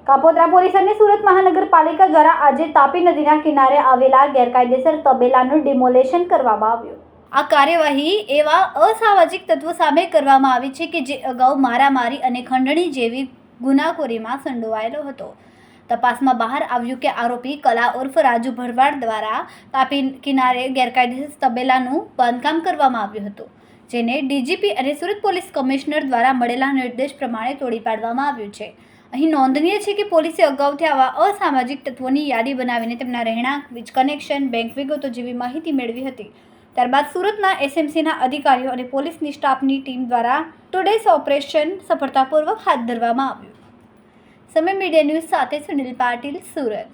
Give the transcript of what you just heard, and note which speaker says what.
Speaker 1: Kapodra police અને સુરત મહાનગરપાલિકા દ્વારા આજે તાપી નદીના કિનારે આવેલા ગેરકાયદેસર તબેલાનું ડિમોલેશન કરવામાં આવ્યું. આ કાર્યવાહી એવા અસામાજિક તત્વો સામે કરવામાં આવી છે કે જે અગાઉ મારામારી અને ખંડણી જેવી ગુનાખોરીમાં સંડોવાયેલો હતો. તપાસમાં બહાર આવ્યું કે આરોપી કલા ઉર્ફ રાજુ ભરવાડ દ્વારા તાપી કિનારે ગેરકાયદેસર તબેલાનું બાંધકામ કરવામાં આવ્યું હતું, જેને ડીજીપી અને સુરત પોલીસ કમિશનર દ્વારા મળેલા નિર્દેશ પ્રમાણે તોડી પાડવામાં આવ્યું છે. અહીં નોંધનીય છે કે પોલીસે અગાઉથી આવા અસામાજિક તત્વોની યાદી બનાવીને તેમના રહેણાંક, વીજ કનેક્શન, બેંક વિગતો જેવી માહિતી મેળવી હતી. ત્યારબાદ સુરતના એસએમસીના અધિકારીઓ અને પોલીસની સ્ટાફની ટીમ દ્વારા ટુડેસ ઓપરેશન સફળતાપૂર્વક હાથ ધરવામાં આવ્યું. સમય મીડિયા ન્યૂઝ સાથે સુનિલ પાટીલ, સુરત.